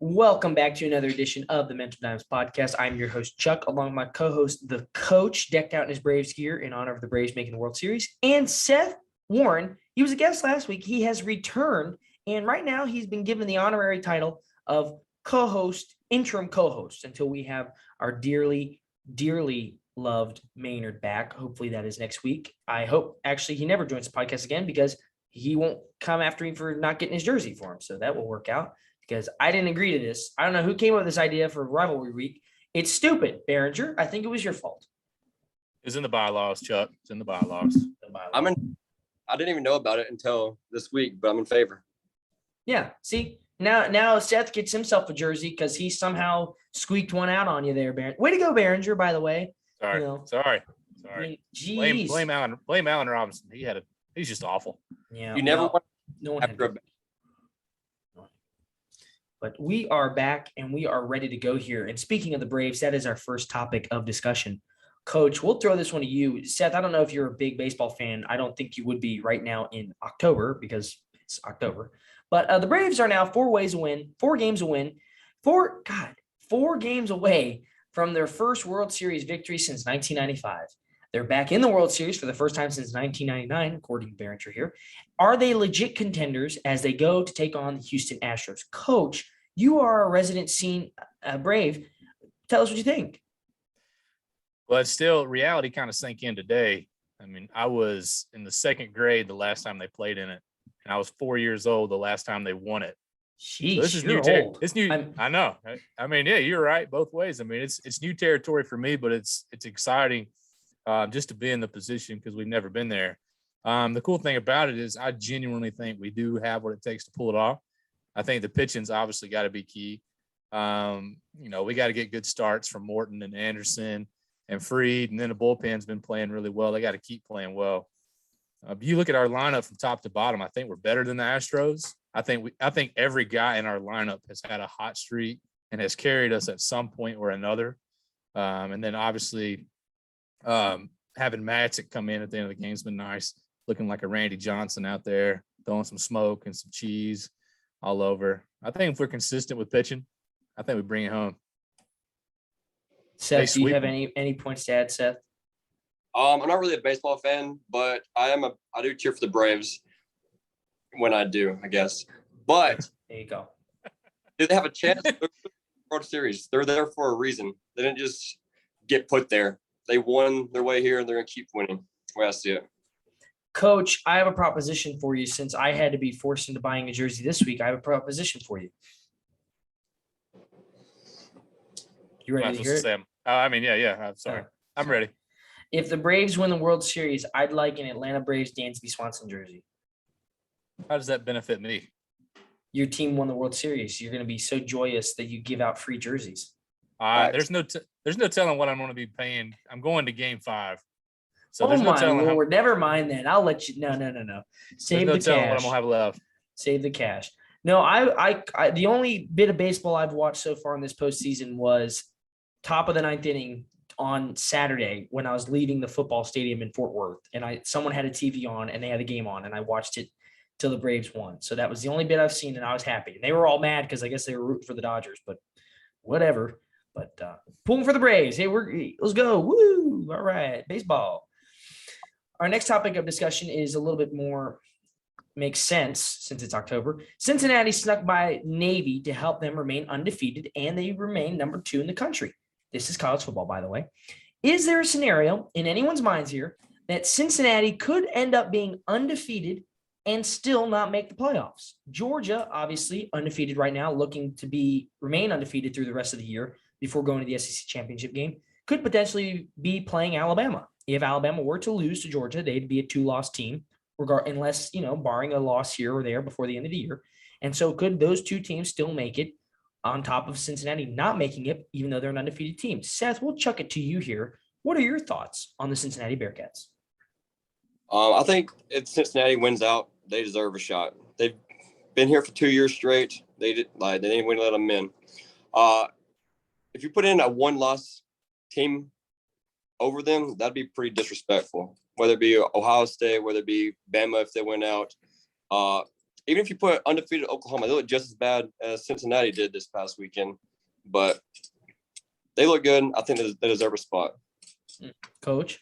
Welcome back to another edition of the Mental Dimes Podcast. I'm your host, Chuck, along with my co-host, the coach, decked out in his Braves gear in honor of the Braves making the World Series, and Seth Warren. He was a guest last week. He has returned, and right now he's been given the honorary title of co-host, interim co-host, until we have our dearly, dearly loved Maynard back. Hopefully that is next week. I hope, actually, he never joins the podcast again because he won't come after me for not getting his jersey for him, so that will work out. Because I didn't agree to this. I don't know who came up with this idea for rivalry week. It's stupid, Behringer. I think it was your fault. It's in the bylaws, Chuck. It's in the bylaws. I didn't even know about it until this week, but I'm in favor. Yeah. See, now Seth gets himself a jersey because he somehow squeaked one out on you there, Behringer. Way to go, Behringer, by the way. Sorry. Sorry. I mean, Blame Allen Robinson. He's just awful. Yeah. You never want no one after But we are back and we are ready to go here. And speaking of the Braves, that is our first topic of discussion. Coach, we'll throw this one to you. Seth, I don't know if you're a big baseball fan. I don't think you would be right now in October because it's October. But the Braves are now 4 games away from their first World Series victory since 1995. They're back in the World Series for the first time since 1999, according to Behringer here. Are they legit contenders as they go to take on the Houston Astros? Coach, you are a resident Brave. Tell us what you think. Well, it's still reality kind of sank in today. I mean, I was in the second grade the last time they played in it, and I was 4 years old the last time they won it. Sheesh, so this is new. It's new. I know. I mean, yeah, you're right both ways. I mean, it's new territory for me, but it's exciting. Just to be in the position because we've never been there. The cool thing about it is I genuinely think we do have what it takes to pull it off. I think the pitching's obviously got to be key. We got to get good starts from Morton and Anderson and Fried, and then the bullpen's been playing really well. They got to keep playing well. You look at our lineup from top to bottom, I think we're better than the Astros. I think every guy in our lineup has had a hot streak and has carried us at some point or another. And then obviously having Matzik come in at the end of the game has been nice, looking like a Randy Johnson out there, throwing some smoke and some cheese all over. I think if we're consistent with pitching, I think we bring it home. Seth, do you have any points to add, Seth? I'm not really a baseball fan, but I do cheer for the Braves when I do, I guess. But there you go. Do they have a chance to the World Series? They're there for a reason. They didn't just get put there. They won their way here, and they're going to keep winning. That's the way I see it. Coach, I have a proposition for you. Since I had to be forced into buying a jersey this week, I have a proposition for you. You ready to hear it? Yeah. I'm sorry. I'm ready. If the Braves win the World Series, I'd like an Atlanta Braves Dansby Swanson jersey. How does that benefit me? Your team won the World Series. You're going to be so joyous that you give out free jerseys. There's no telling what I'm going to be paying. I'm going to Game 5. So there's no telling. Lord, never mind that. I'll let you. No. Save the cash. Telling what I'm going to have left. Save the cash. No, I the only bit of baseball I've watched so far in this postseason was top of the 9th inning on Saturday when I was leaving the football stadium in Fort Worth, and someone had a TV on and they had the game on, and I watched it till the Braves won. So that was the only bit I've seen, and I was happy. And they were all mad because I guess they were rooting for the Dodgers, but whatever. But pulling for the Braves. Hey, let's go. Woo. All right. Baseball. Our next topic of discussion is a little bit more makes sense since it's October. Cincinnati snuck by Navy to help them remain undefeated, and they remain number 2 in the country. This is college football, by the way. Is there a scenario in anyone's minds here that Cincinnati could end up being undefeated and still not make the playoffs? Georgia, obviously undefeated right now, looking to remain undefeated through the rest of the year before going to the SEC championship game, could potentially be playing Alabama. If Alabama were to lose to Georgia, they'd be a 2-loss team, unless, barring a loss here or there before the end of the year. And so could those two teams still make it on top of Cincinnati not making it, even though they're an undefeated team? Seth, we'll chuck it to you here. What are your thoughts on the Cincinnati Bearcats? I think if Cincinnati wins out, they deserve a shot. They've been here for 2 years straight. They didn't let them in. If you put in a 1-loss team over them, that'd be pretty disrespectful. Whether it be Ohio State, whether it be Bama if they went out. even if you put undefeated Oklahoma, they look just as bad as Cincinnati did this past weekend. But they look good. I think they deserve a spot. Coach?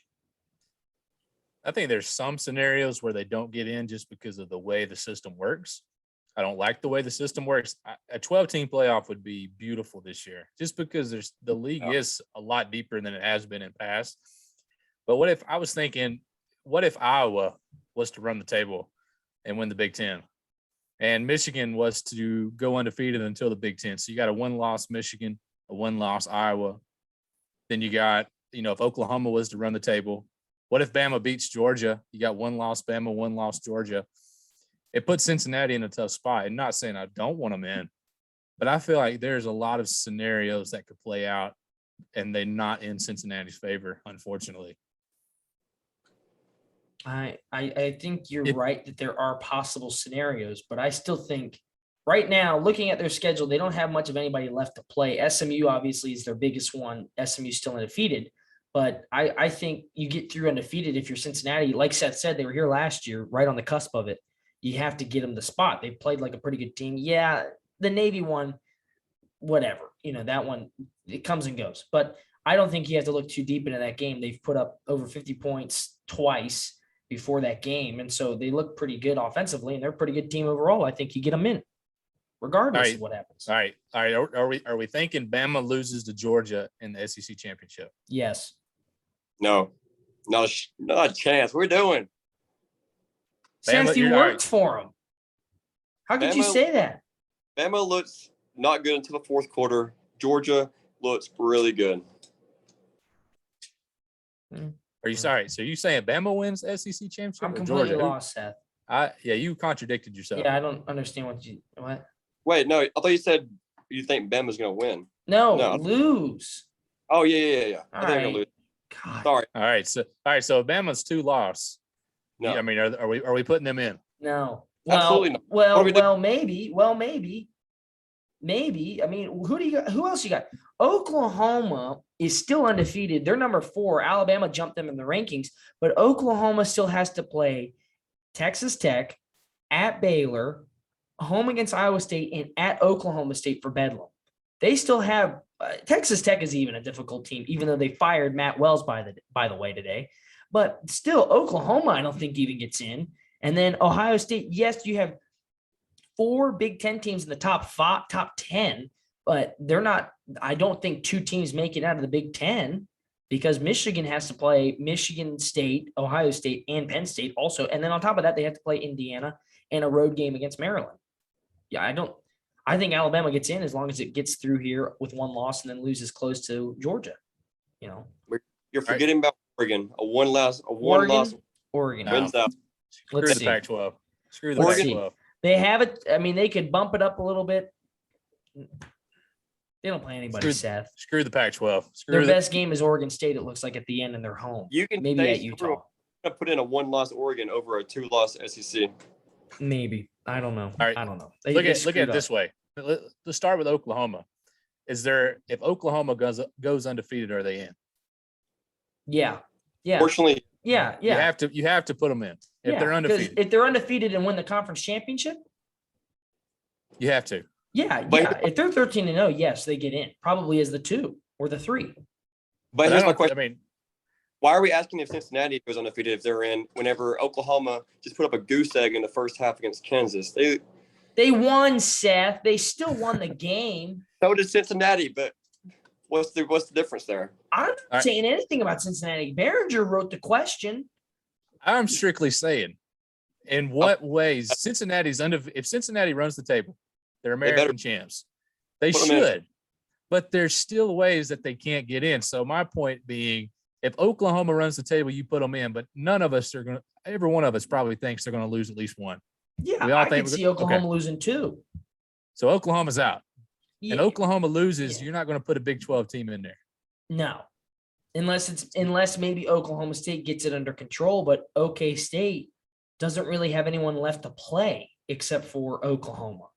I think there's some scenarios where they don't get in just because of the way the system works. I don't like the way the system works. A 12-team playoff would be beautiful this year, just because the league is a lot deeper than it has been in past. But what if Iowa was to run the table and win the Big Ten, and Michigan was to go undefeated until the Big Ten? So you got a 1-loss Michigan, a 1-loss Iowa. Then you got, if Oklahoma was to run the table, what if Bama beats Georgia? You got 1-loss Bama, 1-loss Georgia. It puts Cincinnati in a tough spot. And not saying I don't want them in, but I feel like there's a lot of scenarios that could play out, and they're not in Cincinnati's favor, unfortunately. I think you're right that there are possible scenarios, but I still think right now, looking at their schedule, they don't have much of anybody left to play. SMU obviously is their biggest one. SMU still undefeated, but I think you get through undefeated if you're Cincinnati. Like Seth said, they were here last year, right on the cusp of it. You have to get them the spot. They played like a pretty good team. Yeah, the Navy one, whatever. That one, it comes and goes. But I don't think you have to look too deep into that game. They've put up over 50 points twice before that game, and so they look pretty good offensively, and they're a pretty good team overall. I think you get them in, regardless of what happens. All right. Are we thinking Bama loses to Georgia in the SEC championship? Yes. No, not a chance. We're doing. Cincy worked for him. How could you say that? Bama looks not good until the fourth quarter. Georgia looks really good. Are you sorry? So you saying Bama wins SEC championship? I'm completely Georgia? lost, Seth. You contradicted yourself. Yeah, I don't understand what. Wait, no, I thought you said you think Bama's going to win. No, lose. Oh, yeah. I think they're going to lose. God. Sorry. All right, so Bama's 2-loss. No. I mean, are we putting them in? No. Absolutely not. Well, maybe. Maybe. I mean, who else you got? Oklahoma is still undefeated. They're number 4. Alabama jumped them in the rankings, but Oklahoma still has to play Texas Tech, at Baylor, home against Iowa State, and at Oklahoma State for Bedlam. They still have Texas Tech is even a difficult team, even though they fired Matt Wells by the way today. But still, Oklahoma, I don't think even gets in. And then Ohio State, yes, you have 4 Big Ten teams in the top 10, but they're not. I don't think 2 teams make it out of the Big Ten, because Michigan has to play Michigan State, Ohio State, and Penn State also. And then on top of that, they have to play Indiana and a road game against Maryland. Yeah, I think Alabama gets in as long as it gets through here with 1 loss and then loses close to Georgia. You're forgetting about Oregon. A one loss. Oregon wins out. Screw the Pac-12. Screw the Let's Pac-12. They have it. I mean, they could bump it up a little bit. They don't play anybody, Seth. Screw the Pac-12. Their best game is Oregon State, it looks like, at the end, and they're home. You can maybe at Utah. Put in a 1-loss Oregon over a 2-loss SEC. Maybe. I don't know. All right. I don't know. Look at it this way. Let's start with Oklahoma. If Oklahoma goes undefeated, are they in? Yeah. Fortunately, yeah. You have to put them in if they're undefeated. If they're undefeated and win the conference championship, you have to. Yeah. If they're 13-0, yes, they get in. Probably as the 2 or the 3. But here's my question. Why are we asking if Cincinnati goes undefeated if they're in whenever Oklahoma just put up a goose egg in the first half against Kansas? They won, Seth. They still won the game. So did Cincinnati, but what's the difference there? I'm not saying anything about Cincinnati. Behringer wrote the question. I'm strictly saying, in what ways if Cincinnati runs the table, they're American champs. They should, but there's still ways that they can't get in. So my point being, if Oklahoma runs the table, you put them in, but none of us are going to, every one of us probably thinks they're going to lose at least 1. Yeah, I can see Oklahoma losing 2. So Oklahoma's out. Yeah. And Oklahoma loses, you're not going to put a Big 12 team in there. No. Unless maybe Oklahoma State gets it under control, but OK State doesn't really have anyone left to play except for Oklahoma.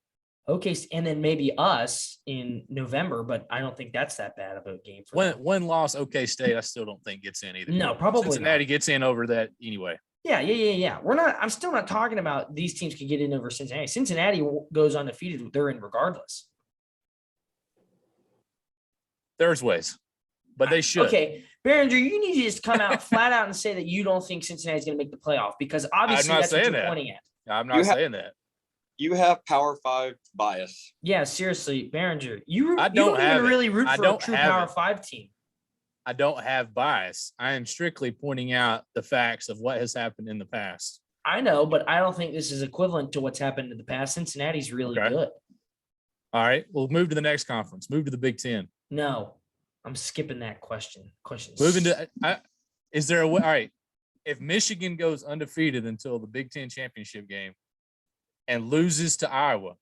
Okay, and then maybe us in November, but I don't think that's that bad of a game. One loss, OK State, I still don't think gets in either. No, probably Cincinnati not. gets in over that anyway. Yeah. I'm still not talking about these teams can get in over Cincinnati. Cincinnati goes undefeated. They're in regardless. There's ways, but they should. Okay, Behringer, you need to just come out flat out and say that you don't think Cincinnati's going to make the playoff, because obviously that's what you're pointing at. I'm not saying that. You have Power 5 bias. Yeah, seriously, Behringer, you don't even really root for a true Power 5 team. I don't have bias. I am strictly pointing out the facts of what has happened in the past. I know, but I don't think this is equivalent to what's happened in the past. Cincinnati's really good. All right, we'll move to the next conference. Move to the Big Ten. No, I'm skipping that question. Moving to is there a way? All right, if Michigan goes undefeated until the Big Ten championship game and loses to Iowa,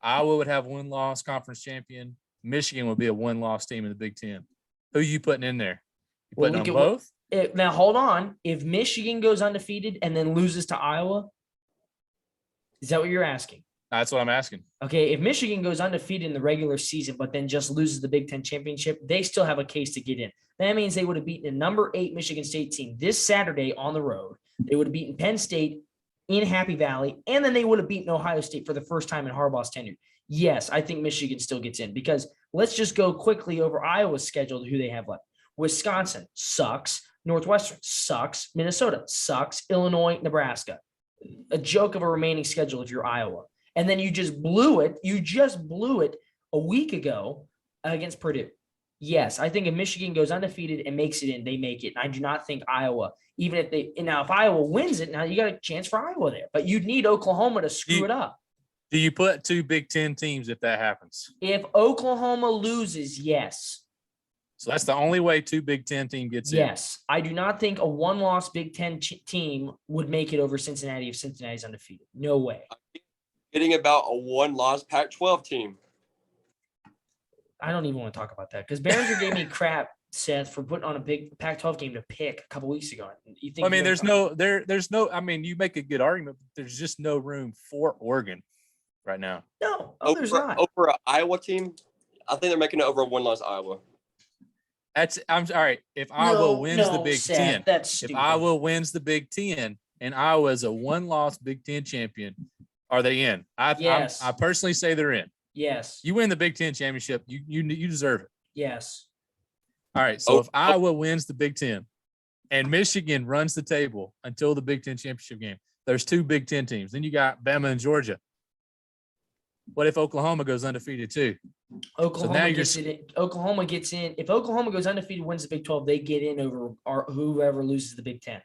Iowa would have one-loss conference champion. Michigan would be a one-loss team in the Big Ten. Who are you putting in there? You putting on both? Now, hold on. If Michigan goes undefeated and then loses to Iowa, is that what you're asking? That's what I'm asking. Okay, if Michigan goes undefeated in the regular season but then just loses the Big Ten championship, they still have a case to get in. That means they would have beaten a number 8 Michigan State team this Saturday on the road. They would have beaten Penn State in Happy Valley, and then they would have beaten Ohio State for the first time in Harbaugh's tenure. Yes, I think Michigan still gets in, because let's just go quickly over Iowa's schedule to who they have left. Wisconsin sucks. Northwestern sucks. Minnesota sucks. Illinois, Nebraska. A joke of a remaining schedule if you're Iowa. And then you just blew it. You just blew it a week ago against Purdue. Yes, I think if Michigan goes undefeated and makes it in, they make it. And I do not think Iowa, even if if Iowa wins it, now you got a chance for Iowa there. But you'd need Oklahoma to screw it up. Do you put 2 Big Ten teams if that happens? If Oklahoma loses, yes. So that's the only way 2 Big Ten team gets in. Yes. I do not think a one-loss Big Ten team would make it over Cincinnati if Cincinnati's undefeated. No way. Getting about a one-loss Pac-12 team. I don't even want to talk about that, because Behringer gave me crap, Seth, for putting on a big Pac-12 game to pick a couple weeks ago. You think? I mean, there's no. I mean, you make a good argument, but there's just no room for Oregon right now. No, there's not. Over an Iowa team, I think they're making it over a one-loss Iowa. I'm sorry. If Iowa wins the Big Ten, that's stupid. If Iowa wins the Big Ten and Iowa is a one-loss Big Ten champion, are they in? Yes. I personally say they're in. Yes. You win the Big Ten championship, you deserve it. Yes. All right. So if Iowa wins the Big Ten and Michigan runs the table until the Big Ten championship game, there's 2 Big Ten teams. Then you got Bama and Georgia. What if Oklahoma goes undefeated too? Oklahoma gets in. If Oklahoma goes undefeated, wins the Big 12, they get in over whoever loses the Big 10.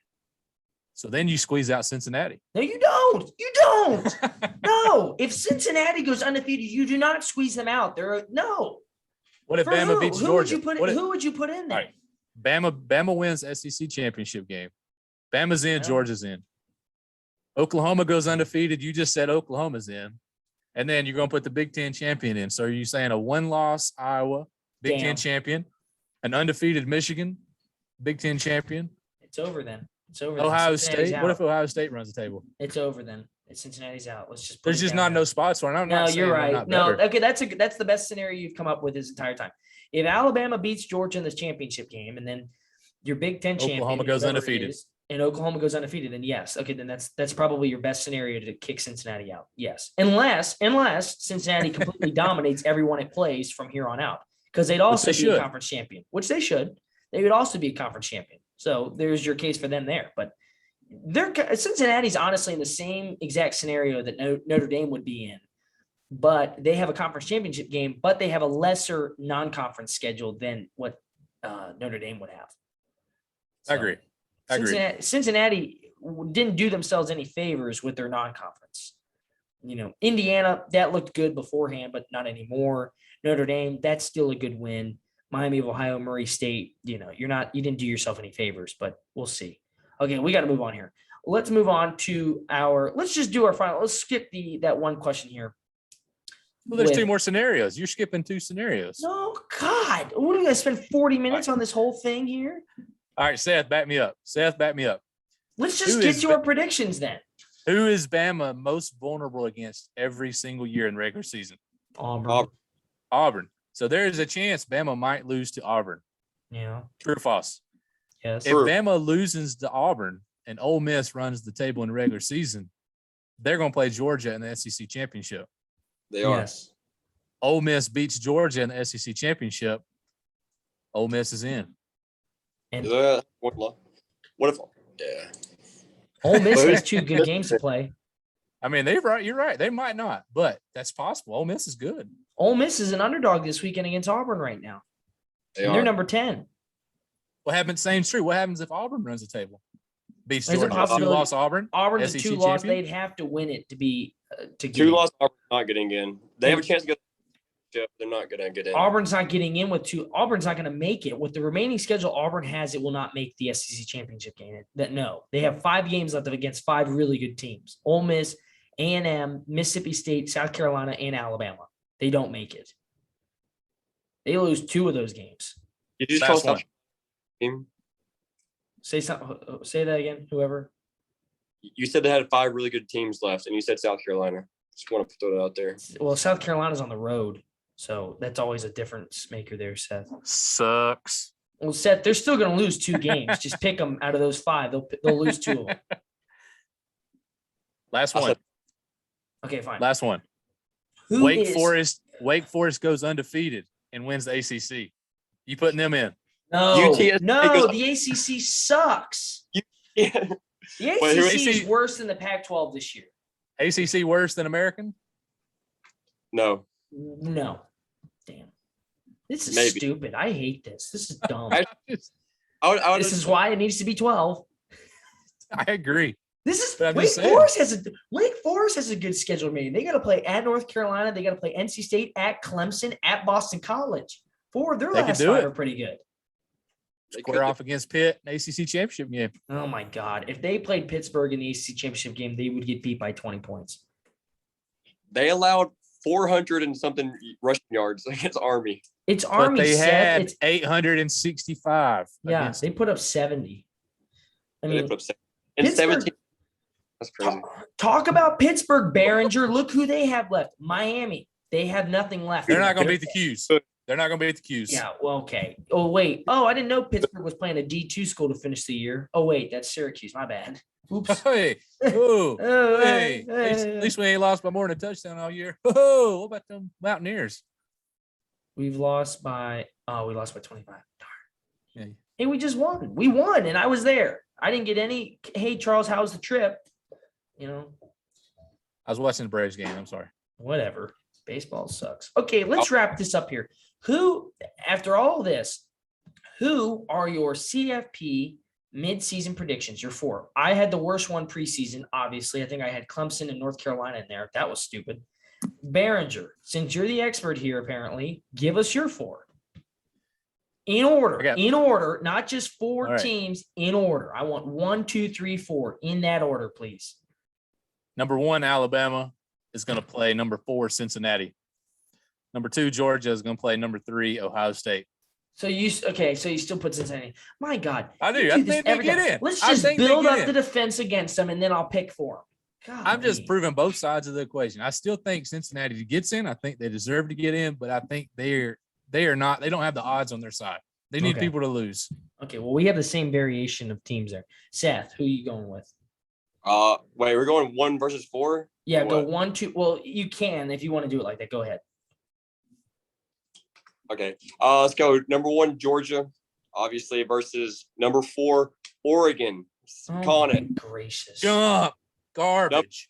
So then you squeeze out Cincinnati. No, you don't. You don't. No. If Cincinnati goes undefeated, you do not squeeze them out. No. What if Bama beats Georgia? Who would you put in there? All right. Bama wins SEC championship game. Bama's in, Georgia's in. Oklahoma goes undefeated. You just said Oklahoma's in. And then you're going to put the Big Ten champion in. So are you saying a one-loss Iowa, Big Ten champion, an undefeated Michigan, Big Ten champion? It's over then. It's over. Ohio State. What if Ohio State runs the table? It's over then. Cincinnati's out. Let's just. There's just not no spots for it. No, you're right. No, okay, that's the best scenario you've come up with this entire time. If Alabama beats Georgia in this championship game, and then your Big Ten champion Oklahoma goes undefeated, and Oklahoma goes undefeated, then yes, okay, then that's probably your best scenario to kick Cincinnati out. Yes, unless Cincinnati completely dominates everyone it plays from here on out, because they'd also be a conference champion, which they should. They would also be a conference champion. So there's your case for them there. But Cincinnati's honestly in the same exact scenario that Notre Dame would be in. But they have a conference championship game, but they have a lesser non-conference schedule than what Notre Dame would have. So I agree. Cincinnati didn't do themselves any favors with their non-conference. Indiana, that looked good beforehand, but not anymore. Notre Dame, that's still a good win. Miami of Ohio, Murray State, you didn't do yourself any favors, but we'll see. Okay, we got to move on here. Let's move on to let's just do our final. Let's skip that one question here. Well, there's 2 more scenarios. You're skipping 2 scenarios. No, God. What are we going to spend 40 minutes on this whole thing here? All right, Seth, back me up. Let's just get to our predictions then. Who is Bama most vulnerable against every single year in regular season? Auburn. So there's a chance Bama might lose to Auburn. Yeah. True or false? Yes. If Bama loses to Auburn, and Ole Miss runs the table in the regular season, they're going to play Georgia in the SEC championship. They are. Yes. Ole Miss beats Georgia in the SEC championship. Ole Miss is in. And what if? Yeah. Ole Miss has 2 good games to play. I mean, you're right. They might not, but that's possible. Ole Miss is good. Ole Miss is an underdog this weekend against Auburn right now. They're number 10. What happens? Same true. What happens if Auburn runs the table? Beats There's a Georgia. possibility. 2-loss Auburn. Auburn's a SEC 2-loss. champion? They'd have to win it to be to get 2 loss Auburn not getting in. They have a chance to get. They're not going to get in. Auburn's not getting in with 2. Auburn's not going to make it. With the remaining schedule Auburn has, it will not make the SEC championship game. They have 5 games left against 5 really good teams. Ole Miss, A&M, Mississippi State, South Carolina, and Alabama. They don't make it. They lose 2 of those games. Did you just call team? Say that again, whoever. You said they had 5 really good teams left, and you said South Carolina. Just want to throw it out there. Well, South Carolina's on the road, so that's always a difference maker there, Seth. Sucks. Well, Seth, they're still going to lose 2 games. Just pick them out of those 5. They'll lose 2 of them. Last one. Okay, fine. Last one. Wake Forest goes undefeated and wins the ACC. You putting them in? No, the ACC sucks. Yeah. The ACC is worse than the Pac-12 this year. ACC worse than American? No. Damn. This is stupid. I hate this. This is dumb. This is why it needs to be 12. I agree. Wake Forest has a good schedule remaining. They got to play at North Carolina. They got to play NC State, at Clemson, at Boston College. 4 of their last 5 are pretty good. Square off against Pitt, an ACC championship game. Oh my God! If they played Pittsburgh in the ACC championship game, they would get beat by 20 points. They allowed 400 and something rushing yards against Army. It's Army. But they had 865. Yeah, they put up 70. I mean, and 17. That's crazy. Talk about Pittsburgh, Behringer. Look who they have left. Miami. They have nothing left. They're not going to beat the Qs. They're not going to beat the Qs. Yeah, well, okay. Oh, wait. Oh, I didn't know Pittsburgh was playing a D2 school to finish the year. Oh, wait, that's Syracuse. My bad. Oops. Hey. Oh, hey. At least we ain't lost by more than a touchdown all year. Oh, what about them Mountaineers? We lost by 25. Darn. Yeah. Hey, we just won. We won, and I was there. I didn't get any, hey, Charles, how was the trip? I was watching the Braves game. I'm sorry. Whatever. Baseball sucks. Okay, let's wrap this up here. After all this, who are your CFP mid-season predictions? Your 4. I had the worst one preseason, obviously. I think I had Clemson and North Carolina in there. That was stupid. Behringer, since you're the expert here, apparently, give us your 4. In order, not just 4 teams, in order. I want 1, 2, 3, 4 in that order, please. Number 1, Alabama is going to play number 4, Cincinnati. Number 2, Georgia is going to play number 3, Ohio State. So you still put Cincinnati. My God. I do. I think they get in. Let's just build up the defense against them, and then I'll pick for them. God, I'm just proving both sides of the equation. I still think Cincinnati gets in. I think they deserve to get in, but I think they are not. They don't have the odds on their side. They need people to lose. Okay, well, we have the same variation of teams there. Seth, who are you going with? Wait, we're going 1 versus 4? Yeah, go 1, 2. Well, you can if you want to do it like that. Go ahead. Okay. Let's go. Number 1, Georgia, obviously, versus number 4, Oregon. Calling it. Gracious. Jump. Garbage.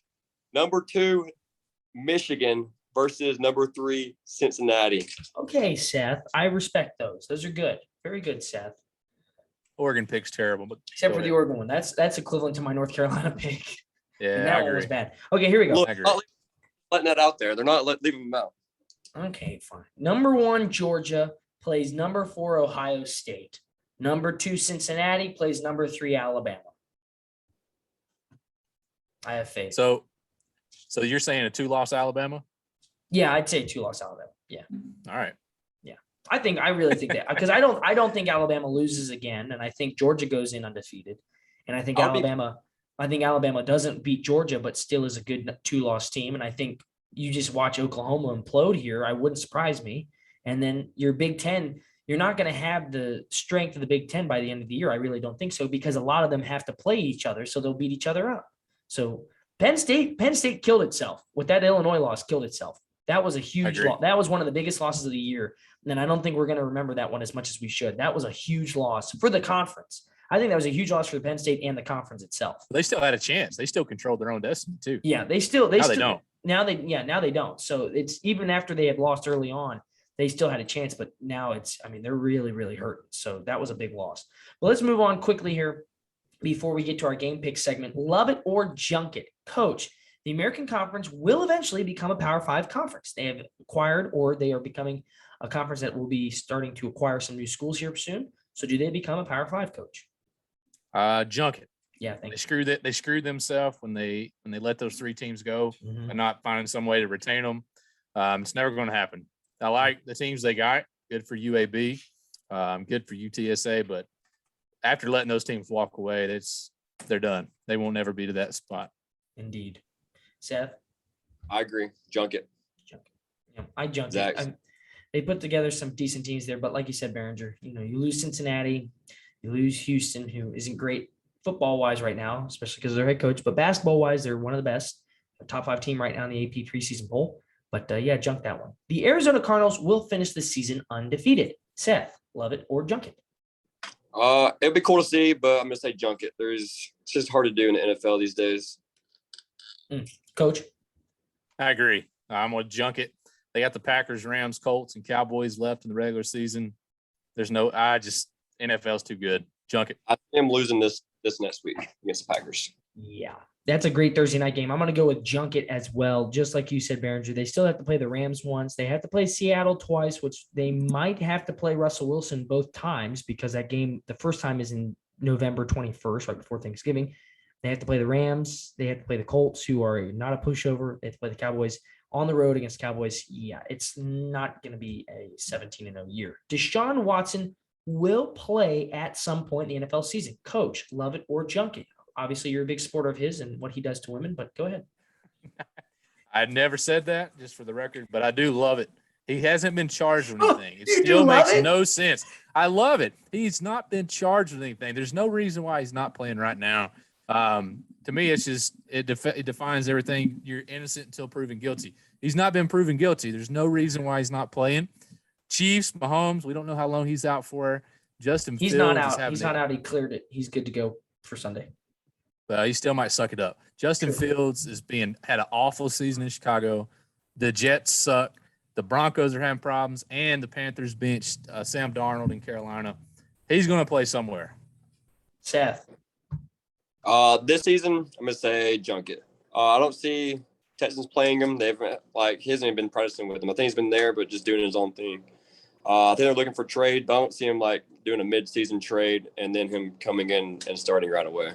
Number 2, Michigan versus number 3, Cincinnati. Okay, Seth. I respect those. Those are good. Very good, Seth. Oregon pick's terrible, but except for the Oregon one. That's equivalent to my North Carolina pick. Yeah, and that one was bad. Okay, here we go. Look, letting that out there. They're not leaving them out. Okay, fine. Number 1, Georgia plays number 4, Ohio State. Number 2, Cincinnati plays number 3, Alabama. I have faith. So you're saying a 2-loss Alabama? Yeah, I'd say 2-loss Alabama. Yeah. All right. Yeah. I really think that because I don't think Alabama loses again, and I think Georgia goes in undefeated. And I think Alabama doesn't beat Georgia, but still is a good 2-loss team. And I think you just watch Oklahoma implode here. I wouldn't surprise me. And then your Big Ten, You're not going to have the strength of the Big Ten by the end of the year. I really don't think so, because a lot of them have to play each other, so they'll beat each other up. So Penn State killed itself with that Illinois loss. Killed itself. That was a huge loss. That was one of the biggest losses of the year, and I don't think we're going to remember that one as much as we should. That was a huge loss for the conference. I think that was a huge loss for the Penn State and the conference itself. They still had a chance. They still controlled their own destiny too. Yeah, they don't. Now they don't. So it's even after they had lost early on, they still had a chance, but now they're really, really hurt. So that was a big loss. But let's move on quickly here before we get to our game pick segment. Love it or junk it. Coach, the American Conference will eventually become a Power 5 conference. They have acquired, or they are becoming a conference that will be starting to acquire some new schools here soon. So do they become a Power 5, Coach? Junk it. Yeah, they screwed themselves when they let those 3 teams go and not finding some way to retain them. It's never going to happen. I like the teams they got. Good for UAB, good for UTSA. But after letting those teams walk away, they're done. They won't ever be to that spot. Indeed. Seth? I agree. Junk it. Yeah, I junk it. They put together some decent teams there, but like you said, Behringer, you lose Cincinnati, you lose Houston, who isn't great football-wise right now, especially because of their head coach. But basketball-wise, they're one of the best. A top 5 team right now in the AP preseason poll. But, junk that one. The Arizona Cardinals will finish the season undefeated. Seth, love it or junk it? It'd be cool to see, but I'm going to say junk it. It's just hard to do in the NFL these days. Coach? I agree. I'm going to junk it. They got the Packers, Rams, Colts, and Cowboys left in the regular season. NFL's too good. Junk it. I am losing this next week against the Packers. Yeah, that's a great Thursday night game. I'm going to go with junk it as well. Just like you said, Behringer, they still have to play the Rams once. They have to play Seattle twice, which they might have to play Russell Wilson both times, because that game, the first time is in November 21st, right before Thanksgiving. They have to play the Rams. They have to play the Colts, who are not a pushover. They have to play the Cowboys on the road against Cowboys. Yeah, it's not going to be a 17-0 year. Deshaun Watson will play at some point in the NFL season. Coach, love it or junk it? Obviously, you're a big supporter of his and what he does to women, but go ahead. I never said that, just for the record, but I do love it. He hasn't been charged with anything. It still makes no sense. I love it. He's not been charged with anything. There's no reason why he's not playing right now. To me, it's just it defines everything. You're innocent until proven guilty. He's not been proven guilty. There's no reason why he's not playing. Chiefs, Mahomes, we don't know how long he's out for. Justin Fields, not out. He's not out. He cleared it. He's good to go for Sunday. But he still might suck it up. Justin Fields had an awful season in Chicago. The Jets suck. The Broncos are having problems, and the Panthers benched Sam Darnold in Carolina. He's going to play somewhere. Seth. This season, I'm going to say junk it. I don't see Texans playing him. He hasn't even been practicing with him. I think he's been there, but just doing his own thing. I think they're looking for trade, but I don't see him doing a mid-season trade and then him coming in and starting right away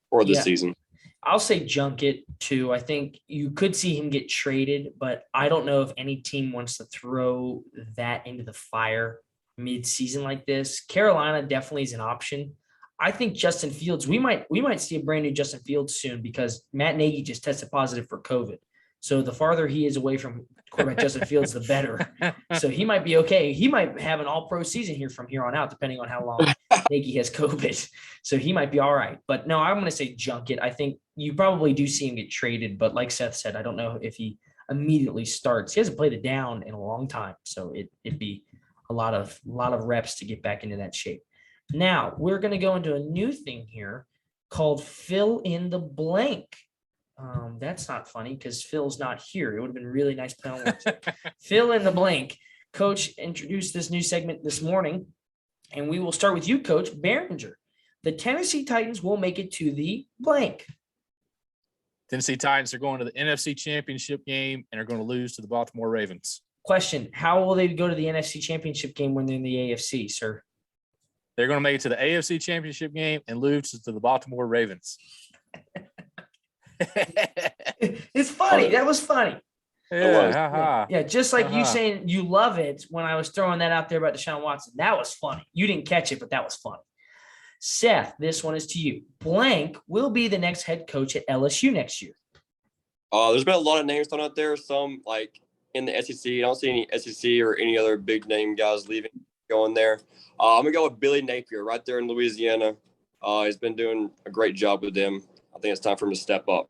for this season. I'll say junk it too. I think you could see him get traded, but I don't know if any team wants to throw that into the fire mid-season like this. Carolina definitely is an option. I think Justin Fields, we might see a brand new Justin Fields soon, because Matt Nagy just tested positive for COVID. So the farther he is away from quarterback Justin Fields, the better. So he might be okay. He might have an all-pro season from here on out, depending on how long Nagy has COVID. So he might be all right. But no, I'm going to say junk it. I think you probably do see him get traded. But like Seth said, I don't know if he immediately starts. He hasn't played it down in a long time. So it'd be a lot of reps to get back into that shape. Now, we're going to go into a new thing here called fill in the blank. That's not funny because Phil's not here. It would have been really nice playing with fill in the blank. Coach introduced this new segment this morning, and we will start with you, Coach Behringer. The Tennessee Titans will make it to the blank. Tennessee Titans are going to the NFC Championship game and are going to lose to the Baltimore Ravens. Question, how will they go to the NFC Championship game when they're in the AFC, sir? They're going to make it to the AFC Championship game and lose to the Baltimore Ravens. It's funny. That was funny. Yeah, just like you saying you love it when I was throwing that out there about Deshaun Watson. That was funny. You didn't catch it, but that was funny. Seth, this one is to you. Blank will be the next head coach at LSU next year. There's been a lot of names thrown out there. Some in the SEC. I don't see any SEC or any other big name guys leaving. going there. I'm going to go with Billy Napier right there in Louisiana. He's been doing a great job with them. I think it's time for him to step up.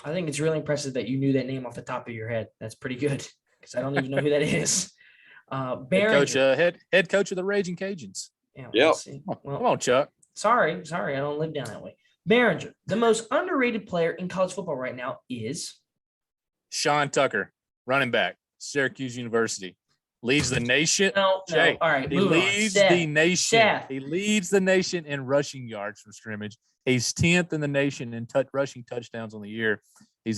I think it's really impressive that you knew that name off the top of your head. That's pretty good because I don't even know who that is. Head coach of the Raging Cajuns. Yeah. Well, come on, Chuck. Sorry, I don't live down that way. Behringer, the most underrated player in college football right now is Sean Tucker, running back, Syracuse University. Leads the nation. No. All right. He leads the nation. Seth. He leads the nation in rushing yards from scrimmage. He's 10th in the nation in rushing touchdowns on the year. He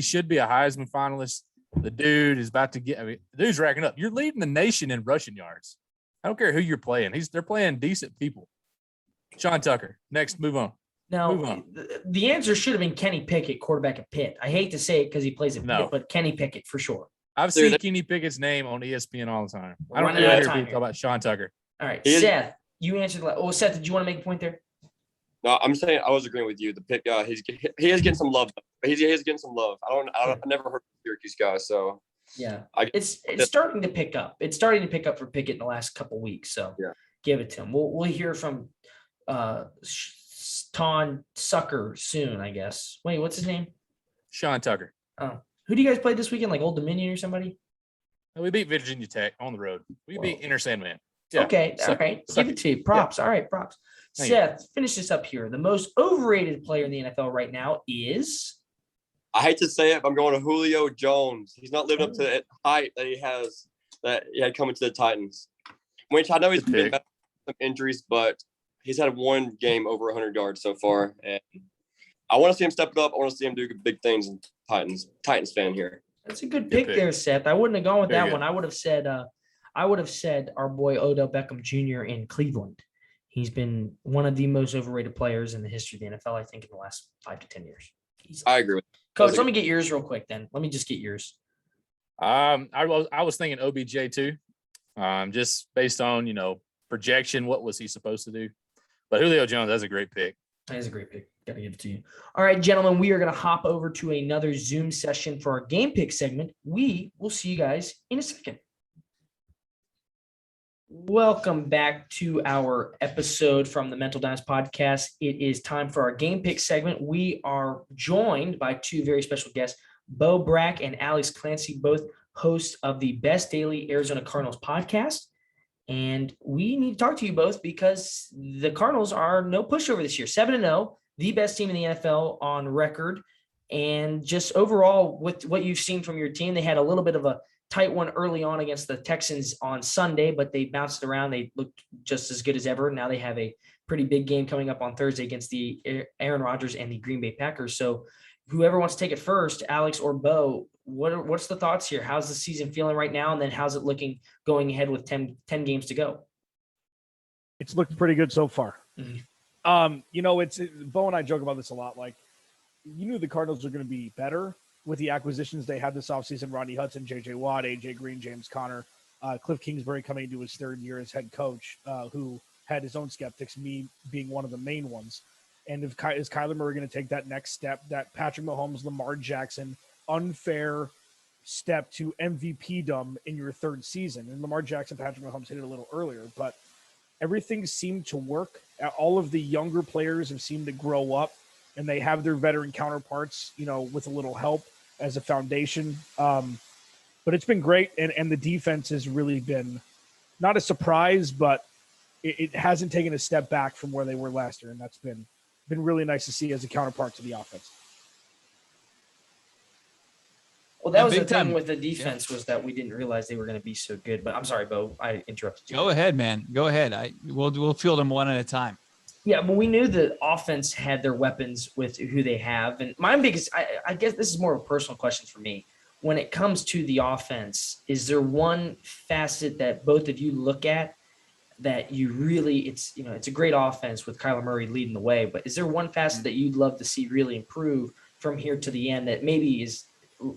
should be a Heisman finalist. The dude is about to the dude's racking up. You're leading the nation in rushing yards. I don't care who you're playing. They're playing decent people. Sean Tucker. Next, move on. Now, the answer should have been Kenny Pickett, quarterback at Pitt. I hate to say it because he plays at Pitt, but Kenny Pickett for sure. I've seen Kenny Pickett's name on ESPN all the time. I don't really hear people talk about Sean Tucker. All right, Seth, you answered. Seth, did you want to make a point there? No, I'm saying I was agreeing with you. The pick, he is getting some love. He is getting some love. I never heard of Syracuse guys, so yeah, it's starting to pick up. It's starting to pick up for Pickett in the last couple of weeks. So give it to him. We'll hear from Ton Sucker soon, I guess. Wait, what's his name? Sean Tucker. Oh, who do you guys play this weekend? Like Old Dominion or somebody? We beat Virginia Tech on the road. We beat Inner Sandman. Yeah. Okay. All right. Give it to you. Props. Yeah. All right. Props. Seth, finish this up here. The most overrated player in the NFL right now is. I hate to say it, but I'm going to Julio Jones. He's not living up to the height that he had coming to the Titans. Which I know he's been back with some injuries, but he's had one game over 100 yards so far. And I want to see him step it up. I want to see him do big things in Titans fan here. That's a good pick there, Seth. I wouldn't have gone with that one. I would have said our boy Odell Beckham Jr. in Cleveland. He's been one of the most overrated players in the history of the NFL, I think, in the last 5 to 10 years. I agree with you. Coach, let me get yours real quick then. Let me just get yours. I was thinking OBJ too. Just based on, projection, what was he supposed to do? But Julio Jones, that's a great pick. That is a great pick. Got to give it to you. All right, gentlemen, we are going to hop over to another Zoom session for our game pick segment. We will see you guys in a second. Welcome back to our episode from the Mental Dimes podcast. It is time for our game pick segment. We are joined by two very special guests, Bo Brack and Alex Clancy, both hosts of the Best Daily Arizona Cardinals podcast. And we need to talk to you both because the Cardinals are no pushover this year, 7-0, the best team in the NFL on record. And just overall, with what you've seen from your team, they had a little bit of a tight one early on against the Texans on Sunday, but they bounced it around. They looked just as good as ever. Now they have a pretty big game coming up on Thursday against the Aaron Rodgers and the Green Bay Packers. So whoever wants to take it first, Alex or Bo, what's the thoughts here? How's the season feeling right now? And then how's it looking going ahead with 10 games to go? It's looked pretty good so far. Mm-hmm. It's Bo and I joke about this a lot. Like, you knew the Cardinals were going to be better with the acquisitions they had this offseason: Rodney Hudson, J.J. Watt, A.J. Green, James Conner, Cliff Kingsbury coming into his third year as head coach, who had his own skeptics, me being one of the main ones. And is Kyler Murray going to take that next step, that Patrick Mahomes, Lamar Jackson unfair step to MVP-dom in your third season? And Lamar Jackson, Patrick Mahomes hit it a little earlier, but everything seemed to work. All of the younger players have seemed to grow up, and they have their veteran counterparts, with a little help as a foundation. But it's been great, and the defense has really been not a surprise, but it hasn't taken a step back from where they were last year, and that's been really nice to see as a counterpart to the offense. Well, that was the thing with the defense was that we didn't realize they were going to be so good. But I'm sorry, Bo, I interrupted you. Go ahead, man. Go ahead. We'll field them one at a time. Yeah, but we knew the offense had their weapons with who they have. And my biggest, I guess this is more of a personal question for me. When it comes to the offense, is there one facet that both of you look at that you really, it's a great offense with Kyler Murray leading the way, but is there one facet that you'd love to see really improve from here to the end that maybe is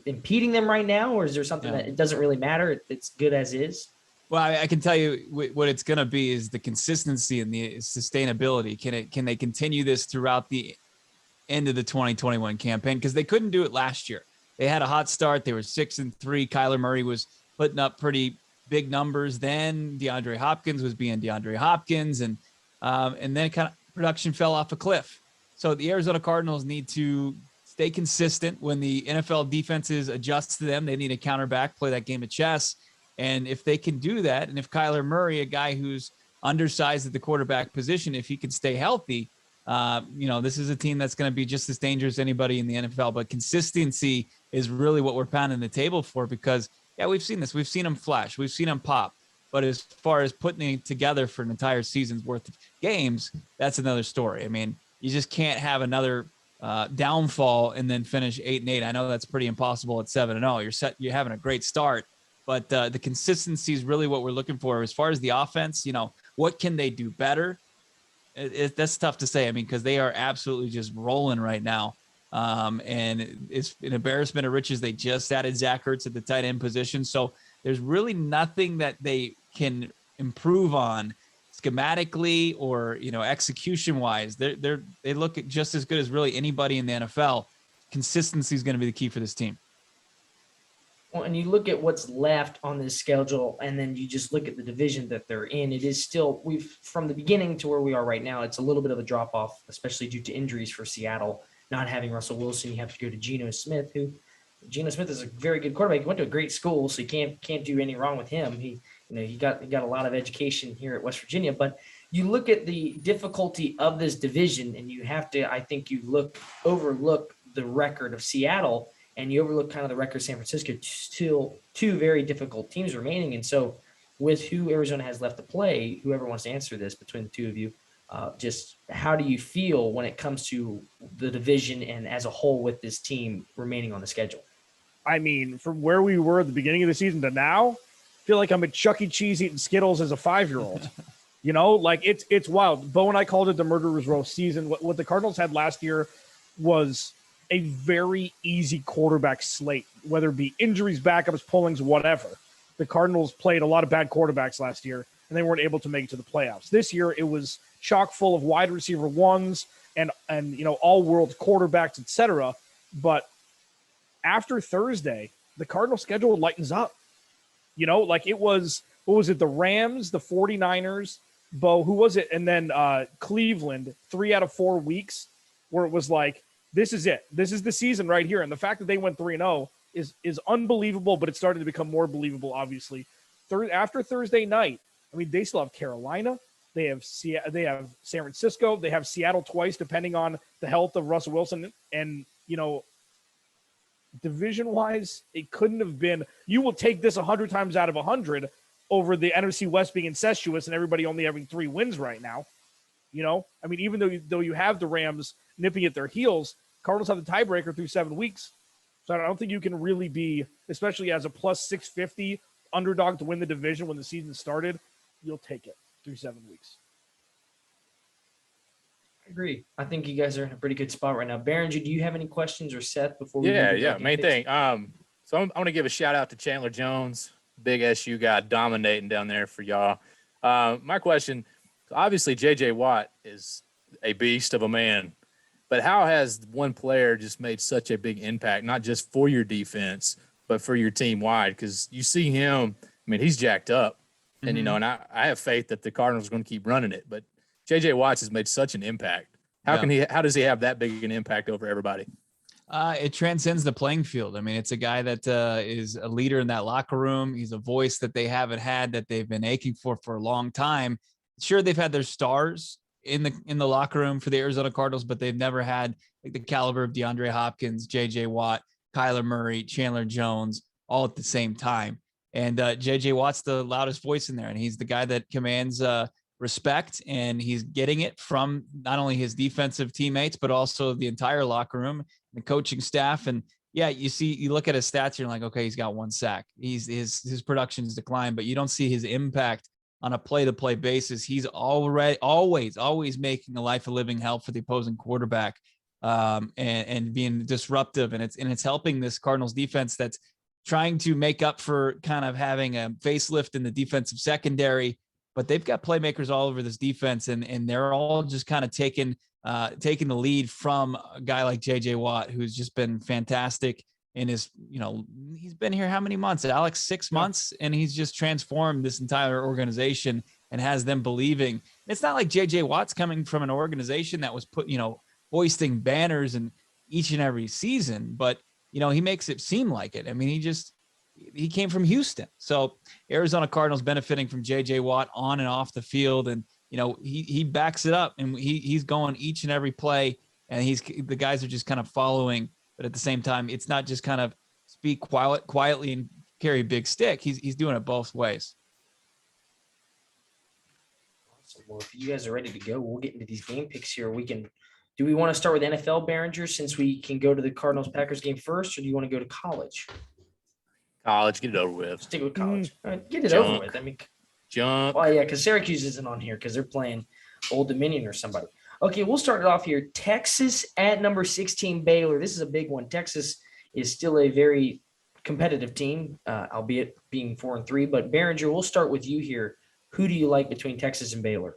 impeding them right now? Or is there something that it doesn't really matter? It's good as is? Well, I can tell you what it's going to be is the consistency and the sustainability. Can they continue this throughout the end of the 2021 campaign? Because they couldn't do it last year. They had a hot start. They were 6-3. Kyler Murray was putting up pretty big numbers. Then DeAndre Hopkins was being DeAndre Hopkins, and then kind of production fell off a cliff. So the Arizona Cardinals need to stay consistent when the NFL defenses adjust to them. They need to counter back, play that game of chess. And if they can do that, and if Kyler Murray, a guy who's undersized at the quarterback position, if he can stay healthy, this is a team that's going to be just as dangerous as anybody in the NFL. But consistency is really what we're pounding the table for, because, yeah, we've seen this. We've seen them flash. We've seen them pop. But as far as putting it together for an entire season's worth of games, that's another story. I mean, you just can't have another downfall and then finish 8-8. I know that's pretty impossible at 7-0. You're having a great start, but the consistency is really what we're looking for. As far as the offense, what can they do better? That's tough to say. I mean, because they are absolutely just rolling right now. And it's an embarrassment of riches. They just added Zach Ertz at the tight end position. So there's really nothing that they can improve on schematically or, execution wise. They look just as good as really anybody in the NFL. Consistency is going to be the key for this team. Well, and you look at what's left on this schedule, and then you just look at the division that they're in. It is still, from the beginning to where we are right now, it's a little bit of a drop off, especially due to injuries for Seattle. Not having Russell Wilson, you have to go to Geno Smith, Geno Smith is a very good quarterback. He went to a great school, so you can't do any wrong with him. He got a lot of education here at West Virginia. But you look at the difficulty of this division, and you have to, I think, overlook the record of Seattle, and you overlook kind of the record of San Francisco. Still two very difficult teams remaining, and so with who Arizona has left to play, whoever wants to answer this between the two of you, just how do you feel when it comes to the division and as a whole with this team remaining on the schedule? I mean, from where we were at the beginning of the season to now, I feel like I'm at Chuck E. Cheese eating Skittles as a 5-year-old. It's wild. Bo and I called it the murderer's row season. What the Cardinals had last year was a very easy quarterback slate, whether it be injuries, backups, pullings, whatever. The Cardinals played a lot of bad quarterbacks last year, and they weren't able to make it to the playoffs. This year, it was chock full of wide receiver ones and all-world quarterbacks, etc. But after Thursday, the Cardinal schedule lightens up. It was, what was it, the Rams, the 49ers, Bo, who was it? And then Cleveland, 3 out of 4 weeks, where it was like, this is it. This is the season right here. And the fact that they went 3-0 is unbelievable, but it started to become more believable, obviously. After Thursday night, I mean, they still have Carolina. They have San Francisco. They have Seattle twice, depending on the health of Russell Wilson. And, division-wise, it couldn't have been. You will take this 100 times out of 100 over the NFC West being incestuous and everybody only having 3 wins right now. I mean, even though you have the Rams nipping at their heels, Cardinals have the tiebreaker through 7 weeks. So I don't think you can really be, especially as a plus 650 underdog to win the division when the season started, you'll take it through 7 weeks. I agree. I think you guys are in a pretty good spot right now. Berenger, do you have any questions, or Seth, before we Yeah. Main thing. So I want to give a shout out to Chandler Jones, big SU guy, dominating down there for y'all. My question, obviously J.J. Watt is a beast of a man, but how has one player just made such a big impact, not just for your defense, but for your team wide? Because you see him, I mean, he's jacked up, and and I have faith that the Cardinals are going to keep running it. But J.J. Watt has made such an impact. How does he have that big an impact over everybody? It transcends the playing field. I mean, it's a guy that is a leader in that locker room. He's a voice that they haven't had, that they've been aching for a long time. Sure, they've had their stars in the locker room for the Arizona Cardinals, but they've never had like the caliber of DeAndre Hopkins, J.J. Watt, Kyler Murray, Chandler Jones, all at the same time. And J.J. Watt's the loudest voice in there, and he's the guy that commands respect, and he's getting it from not only his defensive teammates, but also the entire locker room, the coaching staff. And yeah, you look at his stats, you're like, okay, he's got 1 sack. His production's declined, but you don't see his impact on a play-to-play basis. He's always making a life of living hell for the opposing quarterback, and being disruptive. And it's helping this Cardinals defense that's trying to make up for kind of having a facelift in the defensive secondary. But they've got playmakers all over this defense, and they're all just kind of taking the lead from a guy like J.J. Watt, who's just been fantastic in his, he's been here how many months, Alex? 6 months, and he's just transformed this entire organization and has them believing. It's not like JJ Watt's coming from an organization that was hoisting banners and each and every season, but he makes it seem like it. I mean, he came from Houston. So Arizona Cardinals benefiting from JJ Watt on and off the field. And, he backs it up, and he's going each and every play, and the guys are just kind of following. But at the same time, it's not just kind of speak quietly and carry a big stick. He's doing it both ways. Awesome. Well, if you guys are ready to go, we'll get into these game picks here. Do we want to start with NFL, Behringer, since we can go to the Cardinals-Packers game first, or do you want to go to college? College, get it over with. Stick with college. All right, get it over with. I mean, junk. Oh, yeah, because Syracuse isn't on here because they're playing Old Dominion or somebody. Okay, we'll start it off here. Texas at number 16, Baylor. This is a big one. Texas is still a very competitive team, albeit being 4-3. But Behringer, we'll start with you here. Who do you like between Texas and Baylor?